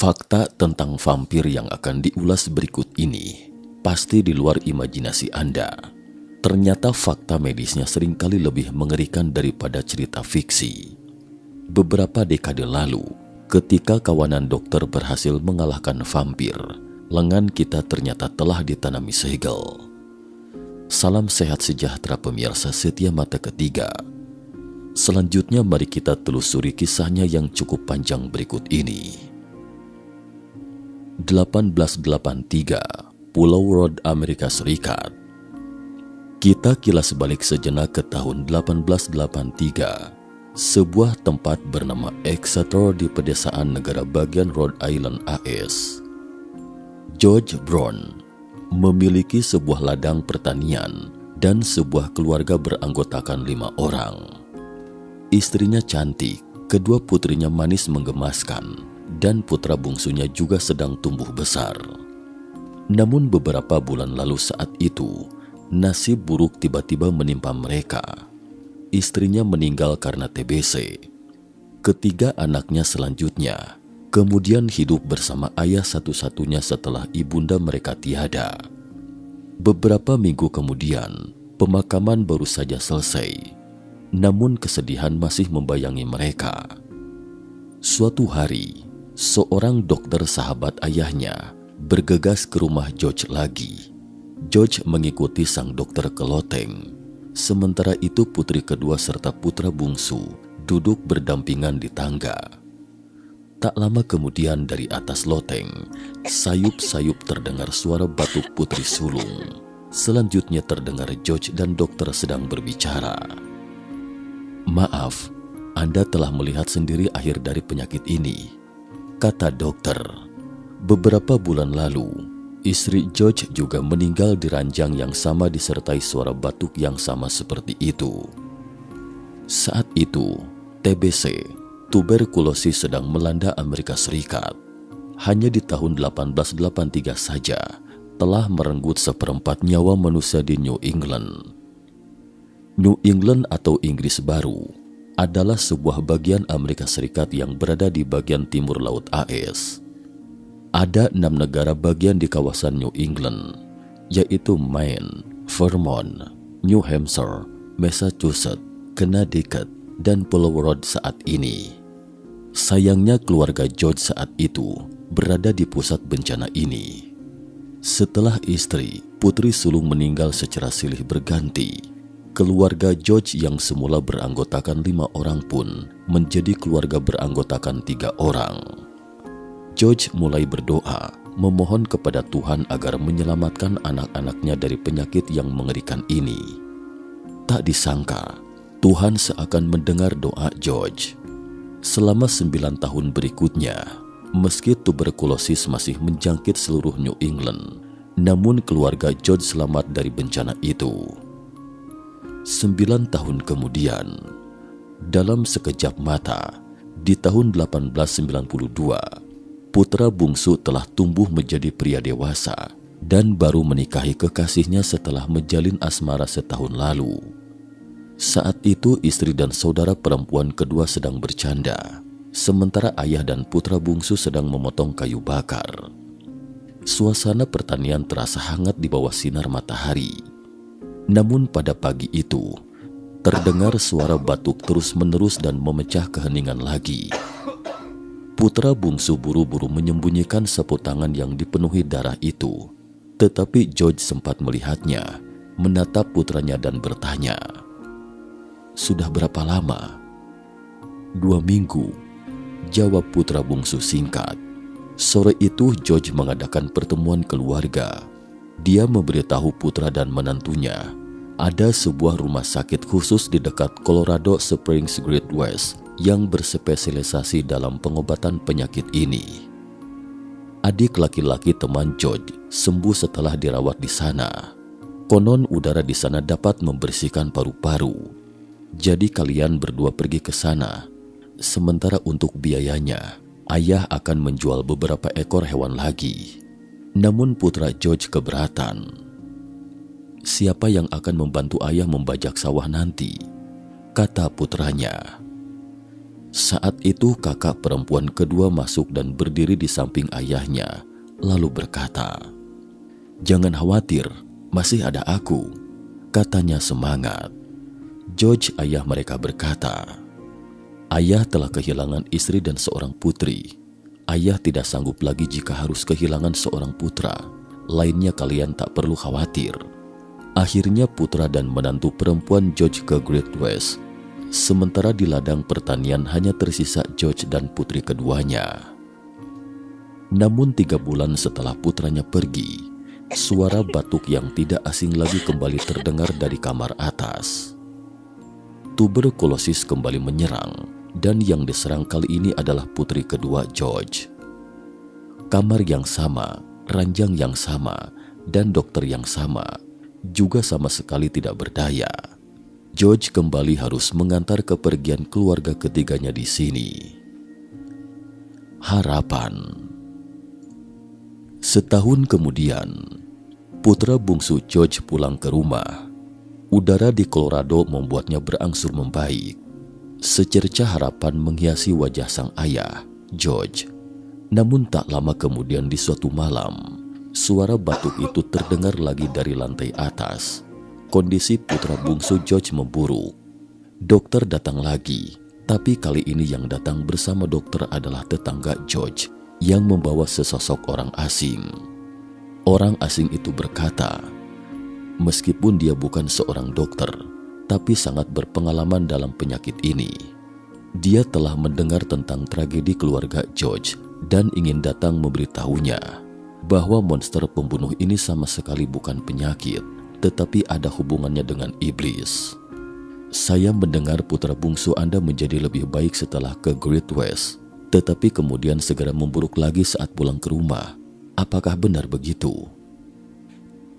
Fakta tentang vampir yang akan diulas berikut ini pasti di luar imajinasi Anda. Ternyata fakta medisnya seringkali lebih mengerikan daripada cerita fiksi. Beberapa dekade lalu, ketika kawanan dokter berhasil mengalahkan vampir, lengan kita ternyata telah ditanami segel. Salam sehat sejahtera pemirsa setia mata ketiga. Selanjutnya mari kita telusuri kisahnya yang cukup panjang berikut ini. 1883, Pulau Rhode, Amerika Serikat. Kita kilas balik sejenak ke tahun 1883. Sebuah tempat bernama Exeter di pedesaan negara bagian Rhode Island, AS. George Brown memiliki sebuah ladang pertanian dan sebuah keluarga beranggotakan 5 orang. Istrinya cantik, kedua putrinya manis menggemaskan, dan putra bungsunya juga sedang tumbuh besar. Namun beberapa bulan lalu saat itu, nasib buruk tiba-tiba menimpa mereka. Istrinya meninggal karena TBC. Ketiga anaknya selanjutnya kemudian hidup bersama ayah satu-satunya setelah ibunda mereka tiada. Beberapa minggu kemudian, pemakaman baru saja selesai. Namun kesedihan masih membayangi mereka. Suatu hari, seorang dokter sahabat ayahnya bergegas ke rumah George lagi. George mengikuti sang dokter ke loteng. Sementara itu putri kedua serta putra bungsu duduk berdampingan di tangga. Tak lama kemudian dari atas loteng, sayup-sayup terdengar suara batuk putri sulung. Selanjutnya terdengar George dan dokter sedang berbicara. "Maaf, Anda telah melihat sendiri akhir dari penyakit ini," kata dokter. Beberapa bulan lalu, istri George juga meninggal di ranjang yang sama disertai suara batuk yang sama seperti itu. Saat itu, TBC, tuberkulosis sedang melanda Amerika Serikat. Hanya di tahun 1883 saja telah merenggut 1/4 nyawa manusia di New England. New England atau Inggris Baru adalah sebuah bagian Amerika Serikat yang berada di bagian timur laut AS. Ada 6 negara bagian di kawasan New England, yaitu Maine, Vermont, New Hampshire, Massachusetts, Connecticut, dan Pulau Rhode saat ini. Sayangnya keluarga George saat itu berada di pusat bencana ini. Setelah istri, putri sulung meninggal secara silih berganti, keluarga George yang semula beranggotakan 5 orang pun menjadi keluarga beranggotakan 3 orang. George mulai berdoa, memohon kepada Tuhan agar menyelamatkan anak-anaknya dari penyakit yang mengerikan ini. Tak disangka, Tuhan seakan mendengar doa George. Selama 9 tahun berikutnya, meski tuberkulosis masih menjangkit seluruh New England, namun keluarga George selamat dari bencana itu. 9 tahun kemudian, dalam sekejap mata, di tahun 1892, putra bungsu telah tumbuh menjadi pria dewasa dan baru menikahi kekasihnya setelah menjalin asmara setahun lalu. Saat itu istri dan saudara perempuan kedua sedang bercanda, sementara ayah dan putra bungsu sedang memotong kayu bakar. Suasana pertanian terasa hangat di bawah sinar matahari. Namun pada pagi itu, terdengar suara batuk terus-menerus dan memecah keheningan lagi. Putra bungsu buru-buru menyembunyikan sapu tangan yang dipenuhi darah itu. Tetapi George sempat melihatnya, menatap putranya dan bertanya, "Sudah berapa lama?" "2 minggu," jawab putra bungsu singkat. Sore itu George mengadakan pertemuan keluarga. Dia memberitahu putra dan menantunya ada sebuah rumah sakit khusus di dekat Colorado Springs Great West yang berspesialisasi dalam pengobatan penyakit ini. Adik laki-laki teman George sembuh setelah dirawat di sana. Konon udara di sana dapat membersihkan paru-paru. Jadi kalian berdua pergi ke sana. Sementara untuk biayanya, ayah akan menjual beberapa ekor hewan lagi. Namun putra George keberatan. "Siapa yang akan membantu ayah membajak sawah nanti?" kata putranya. Saat itu kakak perempuan kedua masuk dan berdiri di samping ayahnya, lalu berkata, "Jangan khawatir, masih ada aku," katanya semangat. George, ayah mereka, berkata, "Ayah telah kehilangan istri dan seorang putri. Ayah tidak sanggup lagi jika harus kehilangan seorang putra. Lainnya kalian tak perlu khawatir." Akhirnya putra dan menantu perempuan George ke Great West. Sementara di ladang pertanian hanya tersisa George dan putri keduanya. Namun 3 bulan setelah putranya pergi, suara batuk yang tidak asing lagi kembali terdengar dari kamar atas. Tuberkulosis kembali menyerang, dan yang diserang kali ini adalah putri kedua George. Kamar yang sama, ranjang yang sama, dan dokter yang sama juga sama sekali tidak berdaya. George kembali harus mengantar kepergian keluarga ketiganya di sini. Harapan. Setahun kemudian, putra bungsu George pulang ke rumah. Udara di Colorado membuatnya berangsur membaik. Secerca harapan menghiasi wajah sang ayah, George. Namun tak lama kemudian di suatu malam, suara batuk itu terdengar lagi dari lantai atas. Kondisi putra bungsu George memburuk. Dokter datang lagi, tapi kali ini yang datang bersama dokter adalah tetangga George yang membawa sesosok orang asing. Orang asing itu berkata, meskipun dia bukan seorang dokter, tapi sangat berpengalaman dalam penyakit ini. Dia telah mendengar tentang tragedi keluarga George dan ingin datang memberitahunya bahwa monster pembunuh ini sama sekali bukan penyakit, tetapi ada hubungannya dengan iblis. Saya mendengar putra bungsu Anda menjadi lebih baik setelah ke Great West, tetapi kemudian segera memburuk lagi saat pulang ke rumah. Apakah benar begitu?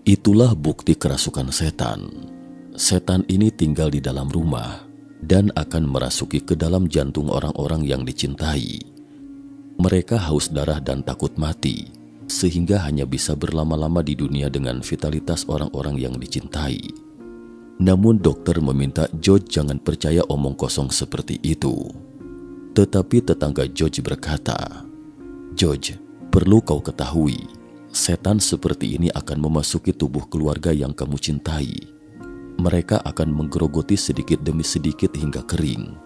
Itulah bukti kerasukan setan. Setan ini tinggal di dalam rumah dan akan merasuki ke dalam jantung orang-orang yang dicintai. Mereka haus darah dan takut mati, sehingga hanya bisa berlama-lama di dunia dengan vitalitas orang-orang yang dicintai. Namun dokter meminta George jangan percaya omong kosong seperti itu. Tetapi tetangga George berkata, "George, perlu kau ketahui, setan seperti ini akan memasuki tubuh keluarga yang kamu cintai. Mereka akan menggerogoti sedikit demi sedikit hingga kering,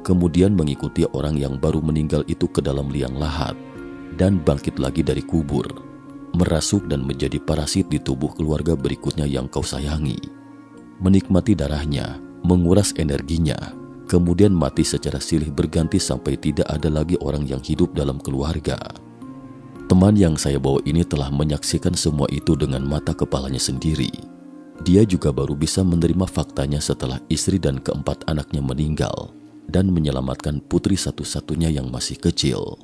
kemudian mengikuti orang yang baru meninggal itu ke dalam liang lahat, dan bangkit lagi dari kubur, merasuk dan menjadi parasit di tubuh keluarga berikutnya yang kau sayangi, menikmati darahnya, menguras energinya, kemudian mati secara silih berganti sampai tidak ada lagi orang yang hidup dalam keluarga." Teman yang saya bawa ini telah menyaksikan semua itu dengan mata kepalanya sendiri. Dia juga baru bisa menerima faktanya setelah istri dan keempat anaknya meninggal dan menyelamatkan putri satu-satunya yang masih kecil.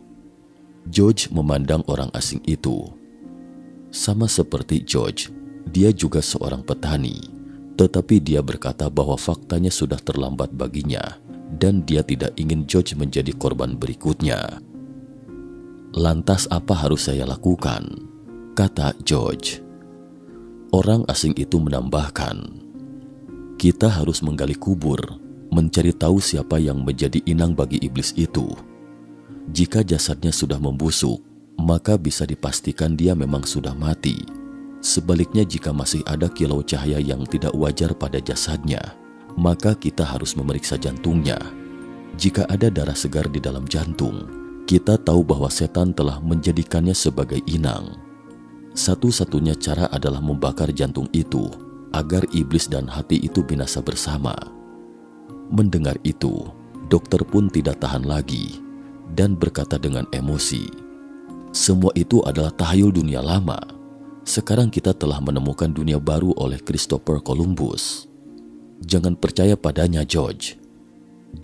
George memandang orang asing itu. Sama seperti George, dia juga seorang petani, tetapi dia berkata bahwa faktanya sudah terlambat baginya dan dia tidak ingin George menjadi korban berikutnya. "Lantas apa harus saya lakukan?" kata George. Orang asing itu menambahkan, "Kita harus menggali kubur, mencari tahu siapa yang menjadi inang bagi iblis itu. Jika jasadnya sudah membusuk, maka bisa dipastikan dia memang sudah mati. Sebaliknya jika masih ada kilau cahaya yang tidak wajar pada jasadnya, maka kita harus memeriksa jantungnya. Jika ada darah segar di dalam jantung, kita tahu bahwa setan telah menjadikannya sebagai inang. Satu-satunya cara adalah membakar jantung itu, agar iblis dan hati itu binasa bersama." Mendengar itu, dokter pun tidak tahan lagi dan berkata dengan emosi, "Semua itu adalah tahayul dunia lama. Sekarang kita telah menemukan dunia baru oleh Christopher Columbus. Jangan percaya padanya, George."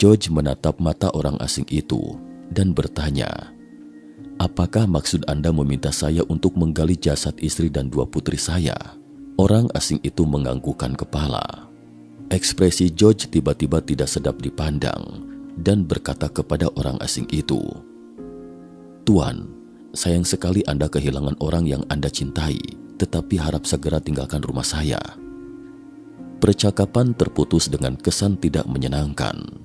George menatap mata orang asing itu dan bertanya, "Apakah maksud Anda meminta saya untuk menggali jasad istri dan 2 putri saya?" Orang asing itu menganggukkan kepala. Ekspresi George tiba-tiba tidak sedap dipandang dan berkata kepada orang asing itu, "Tuan, sayang sekali Anda kehilangan orang yang Anda cintai, tetapi harap segera tinggalkan rumah saya." Percakapan terputus dengan kesan tidak menyenangkan.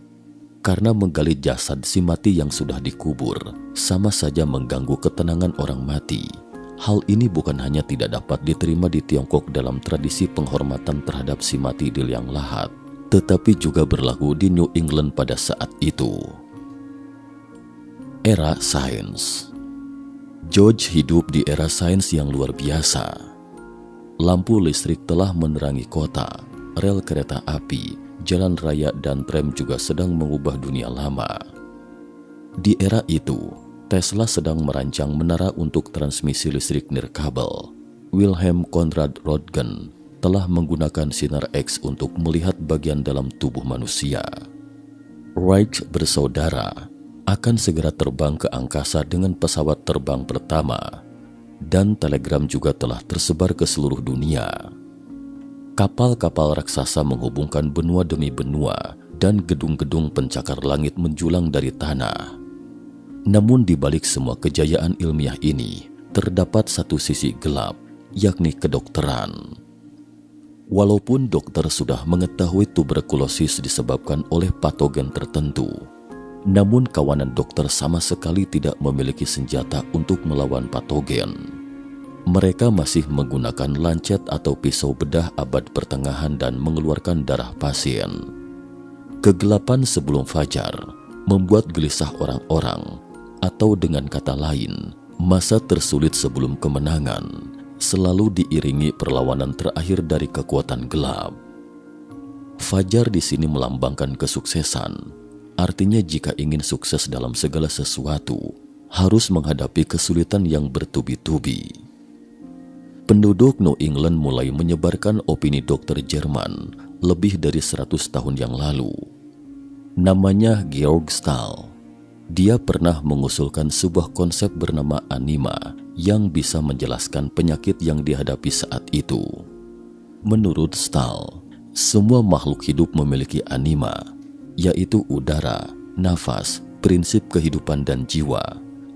karena menggali jasad si mati yang sudah dikubur sama saja mengganggu ketenangan orang mati. Hal ini bukan hanya tidak dapat diterima di Tiongkok dalam tradisi penghormatan terhadap si mati di liang lahat, tetapi juga berlaku di New England pada saat itu. Era sains. George hidup di era sains yang luar biasa. Lampu listrik telah menerangi kota, rel kereta api, jalan raya dan tram juga sedang mengubah dunia lama. Di era itu, Tesla sedang merancang menara untuk transmisi listrik nirkabel. Wilhelm Conrad Röntgen telah menggunakan sinar X untuk melihat bagian dalam tubuh manusia. Wright bersaudara akan segera terbang ke angkasa dengan pesawat terbang pertama, dan telegram juga telah tersebar ke seluruh dunia. Kapal-kapal raksasa menghubungkan benua demi benua dan gedung-gedung pencakar langit menjulang dari tanah. Namun di balik semua kejayaan ilmiah ini, terdapat satu sisi gelap, yakni kedokteran. Walaupun dokter sudah mengetahui tuberkulosis disebabkan oleh patogen tertentu, namun kawanan dokter sama sekali tidak memiliki senjata untuk melawan patogen. Mereka masih menggunakan lancet atau pisau bedah abad pertengahan dan mengeluarkan darah pasien. Kegelapan sebelum fajar membuat gelisah orang-orang, atau dengan kata lain, masa tersulit sebelum kemenangan selalu diiringi perlawanan terakhir dari kekuatan gelap. Fajar di sini melambangkan kesuksesan. Artinya jika ingin sukses dalam segala sesuatu, harus menghadapi kesulitan yang bertubi-tubi. Penduduk New England mulai menyebarkan opini dokter Jerman lebih dari 100 tahun yang lalu. Namanya Georg Stahl. Dia pernah mengusulkan sebuah konsep bernama anima yang bisa menjelaskan penyakit yang dihadapi saat itu. Menurut Stahl, semua makhluk hidup memiliki anima, yaitu udara, nafas, prinsip kehidupan dan jiwa,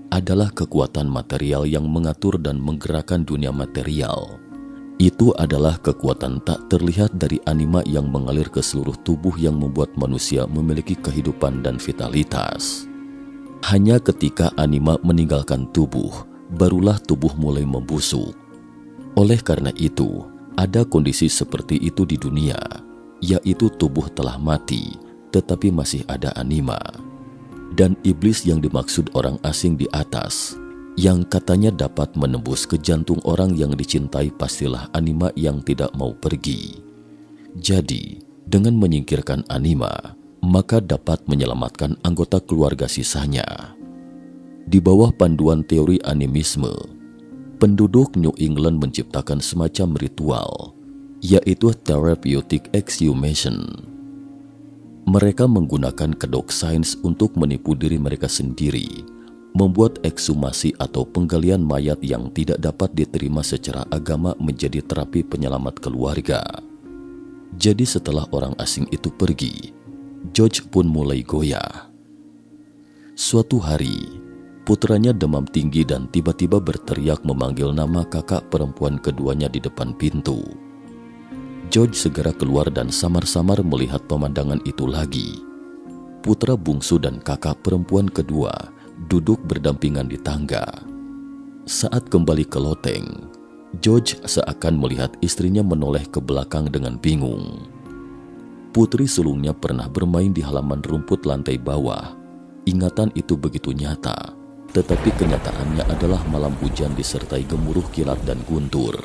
adalah kekuatan material yang mengatur dan menggerakkan dunia material. Itu adalah kekuatan tak terlihat dari anima yang mengalir ke seluruh tubuh yang membuat manusia memiliki kehidupan dan vitalitas. Hanya ketika anima meninggalkan tubuh, barulah tubuh mulai membusuk. Oleh karena itu, ada kondisi seperti itu di dunia, yaitu tubuh telah mati, tetapi masih ada anima. Dan iblis yang dimaksud orang asing di atas, yang katanya dapat menembus ke jantung orang yang dicintai, pastilah anima yang tidak mau pergi. Jadi, dengan menyingkirkan anima, maka dapat menyelamatkan anggota keluarga sisanya. Di bawah panduan teori animisme, penduduk New England menciptakan semacam ritual, yaitu therapeutic exhumation. Mereka menggunakan kedok sains untuk menipu diri mereka sendiri, membuat ekshumasi atau penggalian mayat yang tidak dapat diterima secara agama menjadi terapi penyelamat keluarga. Jadi setelah orang asing itu pergi, George pun mulai goyah. Suatu hari, putranya demam tinggi dan tiba-tiba berteriak memanggil nama kakak perempuan keduanya di depan pintu. George segera keluar dan samar-samar melihat pemandangan itu lagi. Putra bungsu dan kakak perempuan kedua duduk berdampingan di tangga. Saat kembali ke loteng, George seakan melihat istrinya menoleh ke belakang dengan bingung. Putri sulungnya pernah bermain di halaman rumput lantai bawah. Ingatan itu begitu nyata, tetapi kenyataannya adalah malam hujan disertai gemuruh kilat dan guntur.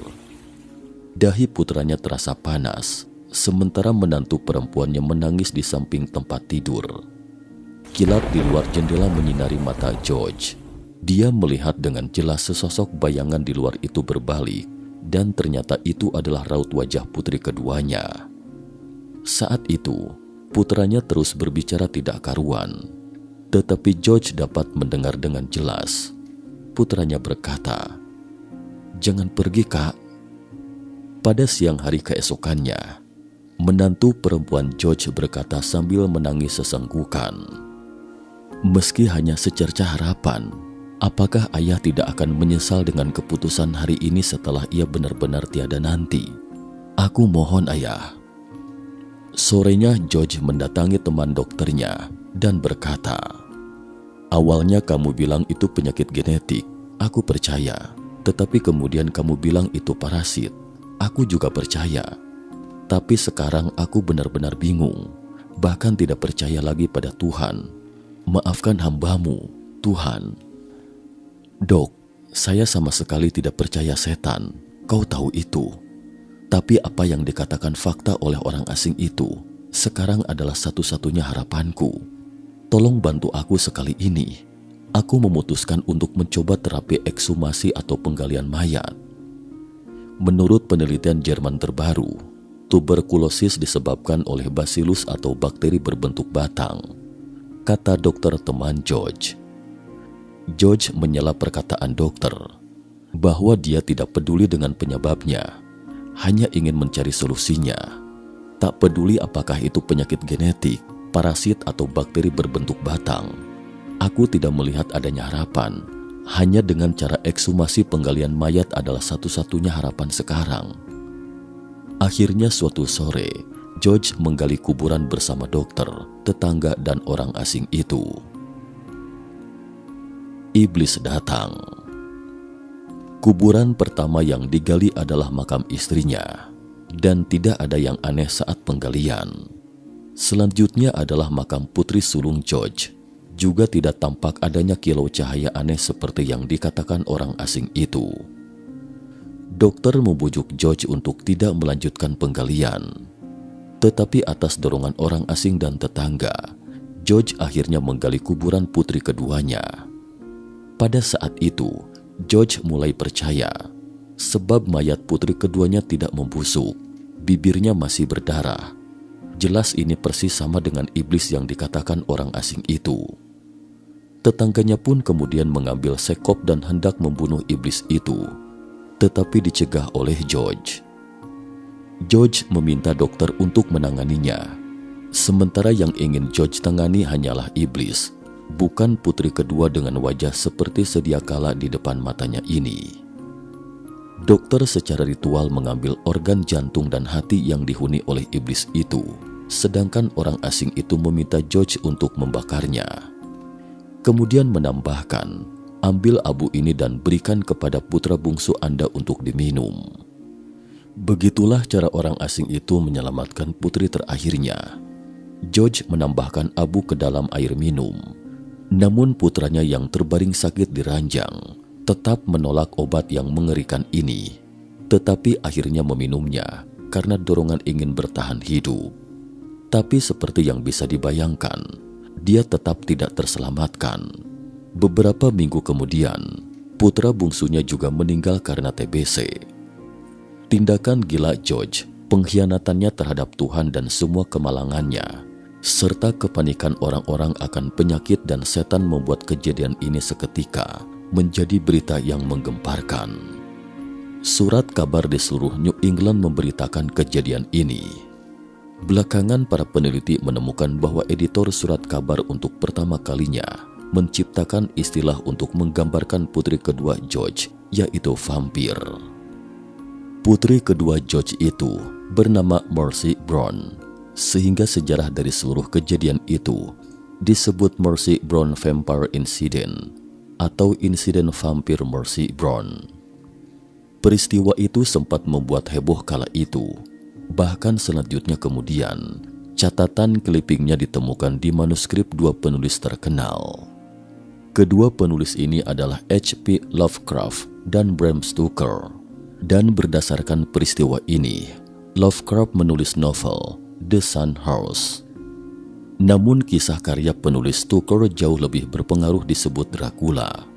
Dahi putranya terasa panas, sementara menantu perempuannya menangis di samping tempat tidur. Kilat di luar jendela menyinari mata George. Dia melihat dengan jelas sesosok bayangan di luar itu berbalik, dan ternyata itu adalah raut wajah putri keduanya. Saat itu, putranya terus berbicara tidak karuan, tetapi George dapat mendengar dengan jelas. Putranya berkata, "Jangan pergi, Kak." Pada siang hari keesokannya, menantu perempuan George berkata sambil menangis sesenggukan, "Meski hanya secercah harapan, apakah ayah tidak akan menyesal dengan keputusan hari ini setelah ia benar-benar tiada nanti? Aku mohon ayah." Sorenya George mendatangi teman dokternya dan berkata, "Awalnya kamu bilang itu penyakit genetik, aku percaya. Tetapi kemudian kamu bilang itu parasit, aku juga percaya. Tapi sekarang aku benar-benar bingung, bahkan tidak percaya lagi pada Tuhan. Maafkan hamba-Mu, Tuhan." "Dok, saya sama sekali tidak percaya setan, kau tahu itu. Tapi apa yang dikatakan fakta oleh orang asing itu sekarang adalah satu-satunya harapanku. Tolong bantu aku sekali ini. Aku memutuskan untuk mencoba terapi ekshumasi atau penggalian mayat. Menurut penelitian Jerman terbaru, tuberkulosis disebabkan oleh bacillus atau bakteri berbentuk batang," kata dokter teman George. George menyela perkataan dokter bahwa dia tidak peduli dengan penyebabnya, hanya ingin mencari solusinya. Tak peduli apakah itu penyakit genetik, parasit atau bakteri berbentuk batang. "Aku tidak melihat adanya harapan. Hanya dengan cara ekshumasi penggalian mayat adalah satu-satunya harapan sekarang." Akhirnya suatu sore, George menggali kuburan bersama dokter, tetangga dan orang asing itu. Iblis datang. Kuburan pertama yang digali adalah makam istrinya, dan tidak ada yang aneh saat penggalian. Selanjutnya adalah makam putri sulung George. Juga tidak tampak adanya kilau cahaya aneh seperti yang dikatakan orang asing itu. Dokter membujuk George untuk tidak melanjutkan penggalian. Tetapi atas dorongan orang asing dan tetangga, George akhirnya menggali kuburan putri keduanya. Pada saat itu, George mulai percaya, sebab mayat putri keduanya tidak membusuk, bibirnya masih berdarah. Jelas ini persis sama dengan iblis yang dikatakan orang asing itu. Tetangganya pun kemudian mengambil sekop dan hendak membunuh iblis itu, tetapi dicegah oleh George. George meminta dokter untuk menanganinya, sementara yang ingin George tangani hanyalah iblis, bukan putri kedua dengan wajah seperti sedia kala di depan matanya ini. Dokter secara ritual mengambil organ jantung dan hati yang dihuni oleh iblis itu, sedangkan orang asing itu meminta George untuk membakarnya. Kemudian menambahkan, "Ambil abu ini dan berikan kepada putra bungsu Anda untuk diminum." Begitulah cara orang asing itu menyelamatkan putri terakhirnya. George menambahkan abu ke dalam air minum. Namun putranya yang terbaring sakit di ranjang tetap menolak obat yang mengerikan ini, tetapi akhirnya meminumnya karena dorongan ingin bertahan hidup. Tapi seperti yang bisa dibayangkan, dia tetap tidak terselamatkan. Beberapa minggu kemudian, putra bungsunya juga meninggal karena TBC. Tindakan gila George, pengkhianatannya terhadap Tuhan dan semua kemalangannya, serta kepanikan orang-orang akan penyakit dan setan membuat kejadian ini seketika menjadi berita yang menggemparkan. Surat kabar di seluruh New England memberitakan kejadian ini. Belakangan para peneliti menemukan bahwa editor surat kabar untuk pertama kalinya menciptakan istilah untuk menggambarkan putri kedua George, yaitu vampir. Putri kedua George itu bernama Mercy Brown, sehingga sejarah dari seluruh kejadian itu disebut Mercy Brown Vampire Incident atau insiden vampir Mercy Brown. Peristiwa itu sempat membuat heboh kala itu. Bahkan selanjutnya kemudian, catatan clippingnya ditemukan di manuskrip dua penulis terkenal. Kedua penulis ini adalah H.P. Lovecraft dan Bram Stoker. Dan berdasarkan peristiwa ini, Lovecraft menulis novel The Sun House. Namun kisah karya penulis Stoker jauh lebih berpengaruh disebut Dracula.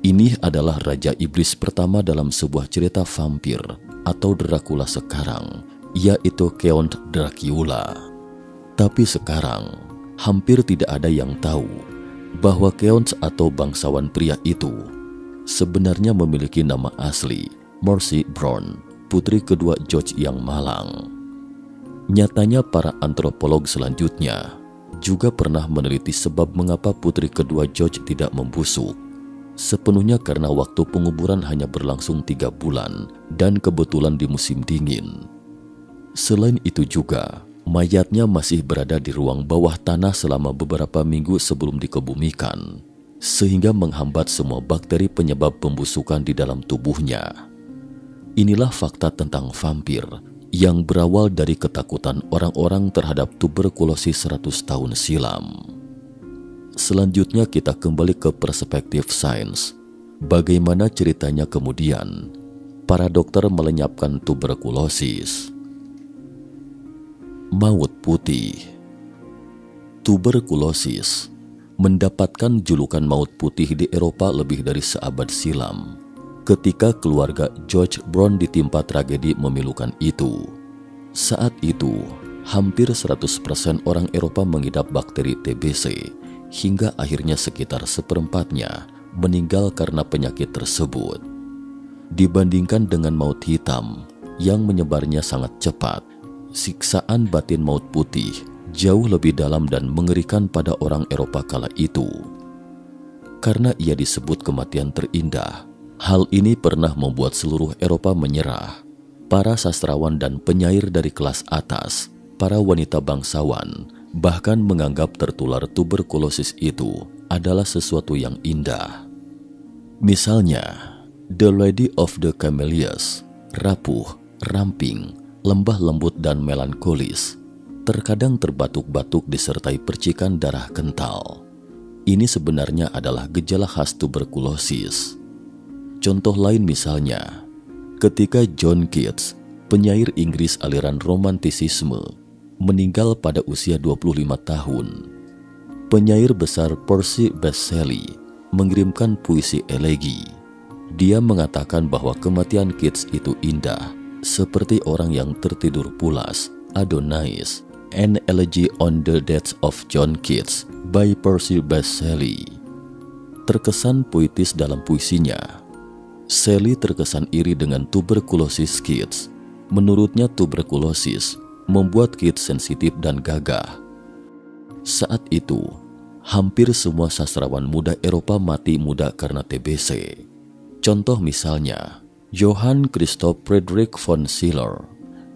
Ini adalah raja iblis pertama dalam sebuah cerita vampir atau Dracula sekarang, yaitu Count Dracula. Tapi sekarang, hampir tidak ada yang tahu bahwa Count atau bangsawan pria itu sebenarnya memiliki nama asli, Mercy Brown, putri kedua George yang malang. Nyatanya para antropolog selanjutnya juga pernah meneliti sebab mengapa putri kedua George tidak membusuk. Sepenuhnya karena waktu penguburan hanya berlangsung 3 bulan dan kebetulan di musim dingin. Selain itu juga, Mayatnya masih berada di ruang bawah tanah selama beberapa minggu sebelum dikebumikan, sehingga menghambat semua bakteri penyebab pembusukan di dalam tubuhnya. Inilah fakta tentang vampir yang berawal dari ketakutan orang-orang terhadap tuberkulosis 100 tahun silam. Selanjutnya kita kembali ke perspektif sains. Bagaimana ceritanya kemudian para dokter melenyapkan tuberkulosis? Maut putih. Tuberkulosis mendapatkan julukan maut putih di Eropa lebih dari seabad silam, ketika keluarga George Brown ditimpa tragedi memilukan itu. Saat itu, hampir 100% orang Eropa mengidap bakteri TBC, hingga akhirnya sekitar seperempatnya meninggal karena penyakit tersebut. Dibandingkan dengan maut hitam yang menyebarnya sangat cepat, siksaan batin maut putih jauh lebih dalam dan mengerikan pada orang Eropa kala itu. Karena ia disebut kematian terindah, hal ini pernah membuat seluruh Eropa menyerah. Para sastrawan dan penyair dari kelas atas, para wanita bangsawan, bahkan menganggap tertular tuberkulosis itu adalah sesuatu yang indah. Misalnya, The Lady of the Camellias, rapuh, ramping, lembah lembut dan melankolis, terkadang terbatuk-batuk disertai percikan darah kental. Ini sebenarnya adalah gejala khas tuberkulosis. Contoh lain misalnya, ketika John Keats, penyair Inggris aliran romantisisme, meninggal pada usia 25 tahun. Penyair besar Percy Bysshe Shelley mengirimkan puisi elegi. Dia mengatakan bahwa kematian Keats itu indah, seperti orang yang tertidur pulas, Adonais, An Elegy on the Death of John Keats by Percy Bysshe Shelley. Terkesan puitis dalam puisinya, Shelley terkesan iri dengan tuberkulosis Keats. Menurutnya tuberkulosis membuat Keats sensitif dan gagah. Saat itu, hampir semua sastrawan muda Eropa mati muda karena TBC. Contoh misalnya, Johann Christoph Friedrich von Schiller,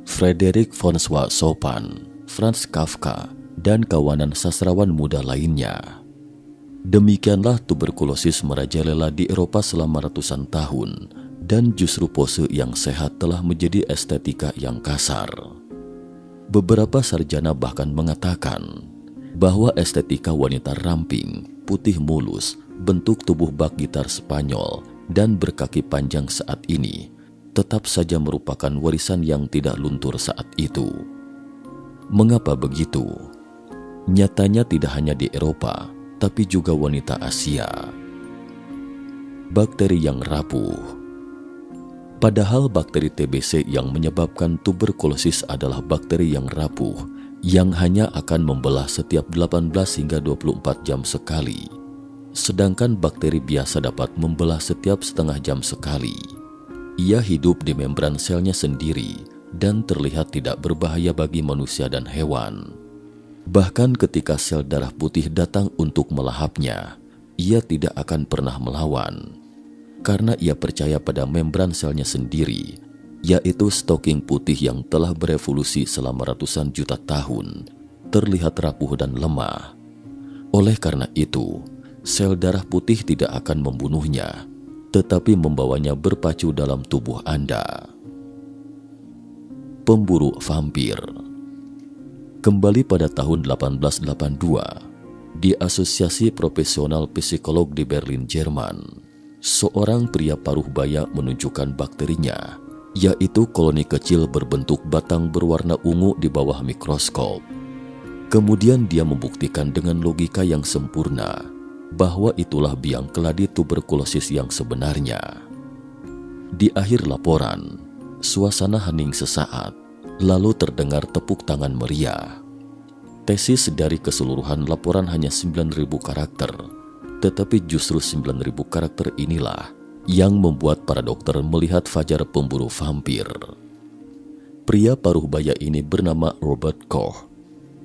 Frederick Francois Chopin, Franz Kafka, dan kawanan sastrawan muda lainnya. Demikianlah tuberkulosis merajalela di Eropa selama ratusan tahun, dan justru pose yang sehat telah menjadi estetika yang kasar. Beberapa sarjana bahkan mengatakan bahwa estetika wanita ramping, putih mulus, bentuk tubuh bak gitar Spanyol, dan berkaki panjang saat ini tetap saja merupakan warisan yang tidak luntur saat itu. Mengapa begitu? Nyatanya tidak hanya di Eropa, tapi juga wanita Asia. Bakteri yang rapuh. Padahal bakteri TBC yang menyebabkan tuberkulosis adalah bakteri yang rapuh, yang hanya akan membelah setiap 18 hingga 24 jam sekali. Sedangkan bakteri biasa dapat membelah setiap setengah jam sekali. Ia hidup di membran selnya sendiri dan terlihat tidak berbahaya bagi manusia dan hewan. Bahkan ketika sel darah putih datang untuk melahapnya, ia tidak akan pernah melawan. Karena ia percaya pada membran selnya sendiri, yaitu stocking putih yang telah berevolusi selama ratusan juta tahun, terlihat rapuh dan lemah. Oleh karena itu, sel darah putih tidak akan membunuhnya, tetapi membawanya berpacu dalam tubuh Anda. Pemburu vampir. Kembali pada tahun 1882, di Asosiasi Profesional Psikolog di Berlin, Jerman, seorang pria paruh baya menunjukkan bakterinya, yaitu koloni kecil berbentuk batang berwarna ungu di bawah mikroskop. Kemudian dia membuktikan dengan logika yang sempurna bahwa itulah biang keladi tuberkulosis yang sebenarnya. Di akhir laporan, suasana hening sesaat, lalu terdengar tepuk tangan meriah. Tesis dari keseluruhan laporan hanya 9.000 karakter, tetapi justru 9.000 karakter inilah yang membuat para dokter melihat fajar pemburu vampir. Pria paruh baya ini bernama Robert Koch.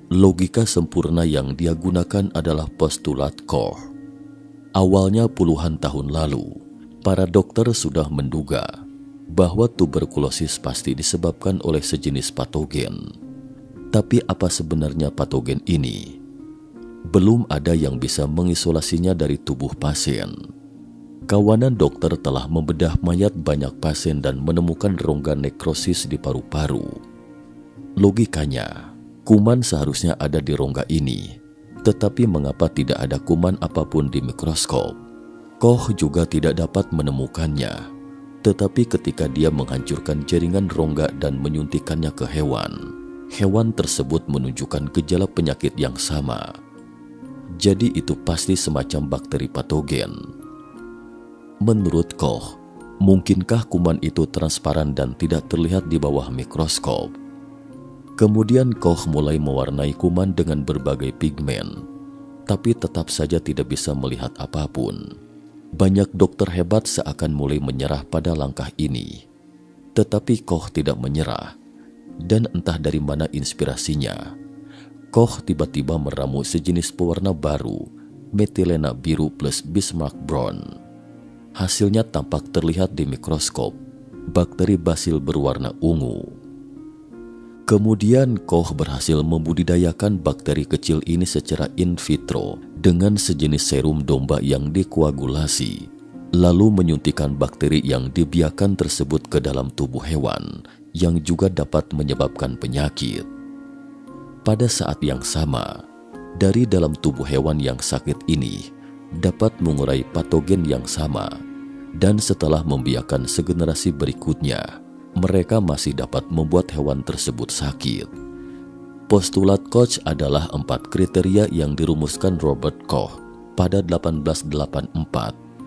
Logika sempurna yang dia gunakan adalah postulat Koch. Awalnya puluhan tahun lalu, para dokter sudah menduga bahwa tuberkulosis pasti disebabkan oleh sejenis patogen. Tapi apa sebenarnya patogen ini? Belum ada yang bisa mengisolasinya dari tubuh pasien. Kawanan dokter telah membedah mayat banyak pasien dan menemukan rongga nekrosis di paru-paru. Logikanya, kuman seharusnya ada di rongga ini, tetapi mengapa tidak ada kuman apapun di mikroskop? Koch juga tidak dapat menemukannya, tetapi ketika dia menghancurkan jaringan rongga dan menyuntikkannya ke hewan, hewan tersebut menunjukkan gejala penyakit yang sama. Jadi itu pasti semacam bakteri patogen. Menurut Koch, mungkinkah kuman itu transparan dan tidak terlihat di bawah mikroskop? Kemudian Koch mulai mewarnai kuman dengan berbagai pigmen, tapi tetap saja tidak bisa melihat apapun. Banyak dokter hebat seakan mulai menyerah pada langkah ini. Tetapi Koch tidak menyerah. Dan entah dari mana inspirasinya, Koch tiba-tiba meramu sejenis pewarna baru, metilena biru plus Bismarck brown. Hasilnya tampak terlihat di mikroskop, bakteri basil berwarna ungu. Kemudian Koch berhasil membudidayakan bakteri kecil ini secara in vitro dengan sejenis serum domba yang dikoagulasi, lalu menyuntikkan bakteri yang dibiarkan tersebut ke dalam tubuh hewan yang juga dapat menyebabkan penyakit. Pada saat yang sama, dari dalam tubuh hewan yang sakit ini dapat mengurai patogen yang sama, dan setelah membiarkan segenerasi berikutnya, mereka masih dapat membuat hewan tersebut sakit. Postulat Koch adalah 4 kriteria yang dirumuskan Robert Koch pada 1884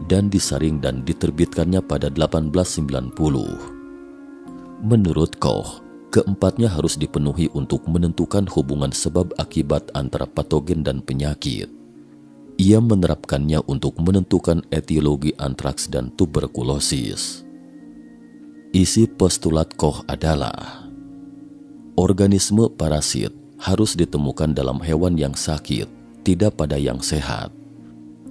dan disaring dan diterbitkannya pada 1890. Menurut Koch, keempatnya harus dipenuhi untuk menentukan hubungan sebab akibat antara patogen dan penyakit. Ia menerapkannya untuk menentukan etiologi antraks dan tuberkulosis. Isi postulat Koch adalah organisme parasit harus ditemukan dalam hewan yang sakit, tidak pada yang sehat.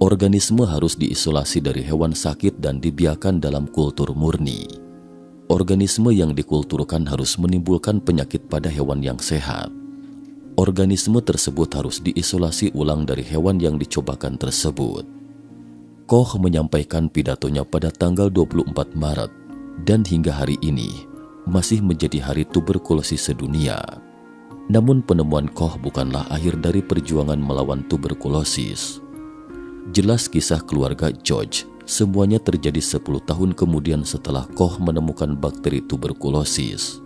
Organisme harus diisolasi dari hewan sakit dan dibiarkan dalam kultur murni. Organisme yang dikulturkan harus menimbulkan penyakit pada hewan yang sehat. Organisme tersebut harus diisolasi ulang dari hewan yang dicobakan tersebut. Koch menyampaikan pidatonya pada tanggal 24 Maret dan hingga hari ini masih menjadi hari tuberkulosis sedunia. Namun penemuan Koch bukanlah akhir dari perjuangan melawan tuberkulosis. Jelas kisah keluarga George semuanya terjadi 10 tahun kemudian setelah Koch menemukan bakteri tuberkulosis.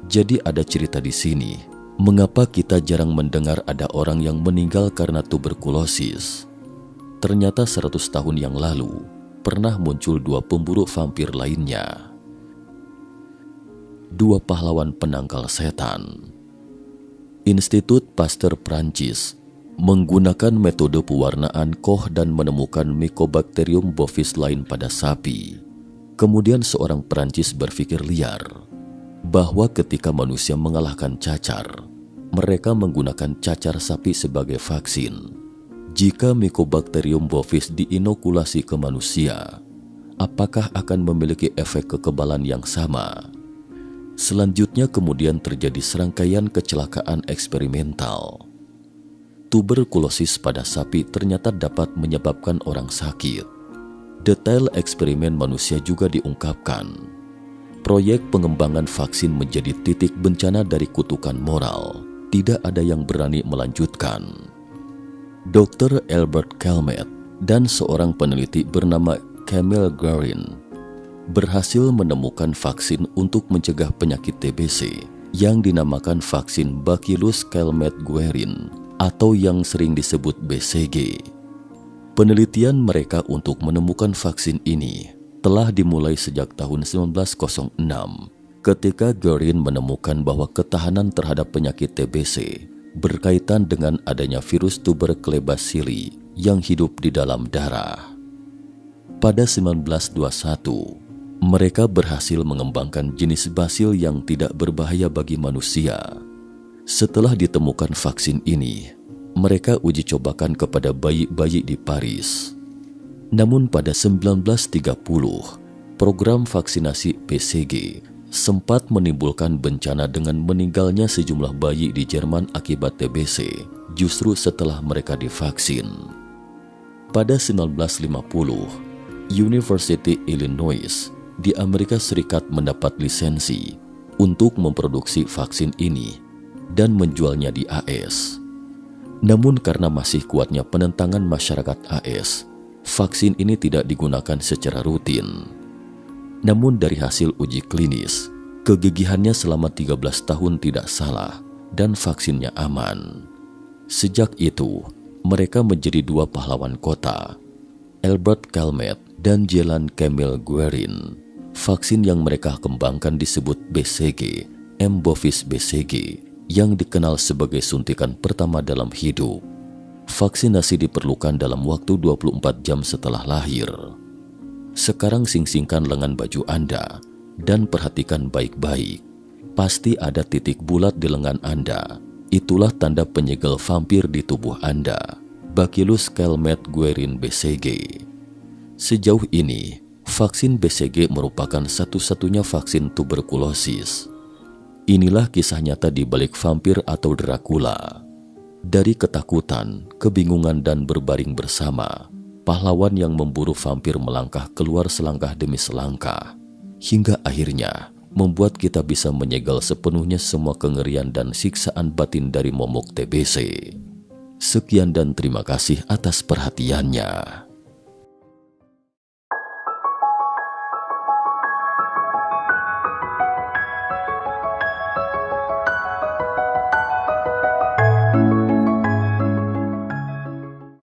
Jadi ada cerita di sini, mengapa kita jarang mendengar ada orang yang meninggal karena tuberkulosis. Ternyata 100 tahun yang lalu, pernah muncul 2 pemburu vampir lainnya. 2 pahlawan penangkal setan. Institut Pasteur Prancis menggunakan metode pewarnaan Koch dan menemukan Mycobacterium bovis lain pada sapi. Kemudian seorang Prancis berpikir liar bahwa ketika manusia mengalahkan cacar, mereka menggunakan cacar sapi sebagai vaksin. Jika Mycobacterium bovis diinokulasi ke manusia, apakah akan memiliki efek kekebalan yang sama? Selanjutnya kemudian terjadi serangkaian kecelakaan eksperimental. Tuberkulosis pada sapi ternyata dapat menyebabkan orang sakit. Detail eksperimen manusia juga diungkapkan. Proyek pengembangan vaksin menjadi titik bencana dari kutukan moral. Tidak ada yang berani melanjutkan. Dr. Albert Calmet dan seorang peneliti bernama Camille Guerin berhasil menemukan vaksin untuk mencegah penyakit TBC yang dinamakan vaksin Bacillus Calmette-Guerin atau yang sering disebut BCG. Penelitian mereka untuk menemukan vaksin ini telah dimulai sejak tahun 1906 ketika Guerin menemukan bahwa ketahanan terhadap penyakit TBC berkaitan dengan adanya virus tuberkelebacilli yang hidup di dalam darah. Pada 1921, mereka berhasil mengembangkan jenis basil yang tidak berbahaya bagi manusia. Setelah ditemukan vaksin ini, mereka uji cobakan kepada bayi-bayi di Paris. Namun pada 1930, program vaksinasi BCG sempat menimbulkan bencana dengan meninggalnya sejumlah bayi di Jerman akibat TBC justru setelah mereka divaksin. Pada 1950, University Illinois di Amerika Serikat mendapat lisensi untuk memproduksi vaksin ini dan menjualnya di AS. Namun karena masih kuatnya penentangan masyarakat AS, vaksin ini tidak digunakan secara rutin. Namun dari hasil uji klinis, kegigihannya selama 13 tahun tidak salah dan vaksinnya aman. Sejak itu, mereka menjadi dua pahlawan kota, Albert Calmette dan Jelan Camille Guerin. Vaksin yang mereka kembangkan disebut BCG, M. bovis BCG, yang dikenal sebagai suntikan pertama dalam hidup. Vaksinasi diperlukan dalam waktu 24 jam setelah lahir. Sekarang sing-singkan lengan baju Anda dan perhatikan baik-baik. Pasti ada titik bulat di lengan Anda. Itulah tanda penyegel vampir di tubuh Anda. Bacillus Calmette Guerin BCG. Sejauh ini, vaksin BCG merupakan satu-satunya vaksin tuberkulosis. Inilah kisah nyata di balik vampir atau Dracula. Dari ketakutan, kebingungan dan berbaring bersama, pahlawan yang memburu vampir melangkah keluar selangkah demi selangkah, hingga akhirnya membuat kita bisa menyegel sepenuhnya semua kengerian dan siksaan batin dari momok TBC. Sekian dan terima kasih atas perhatiannya.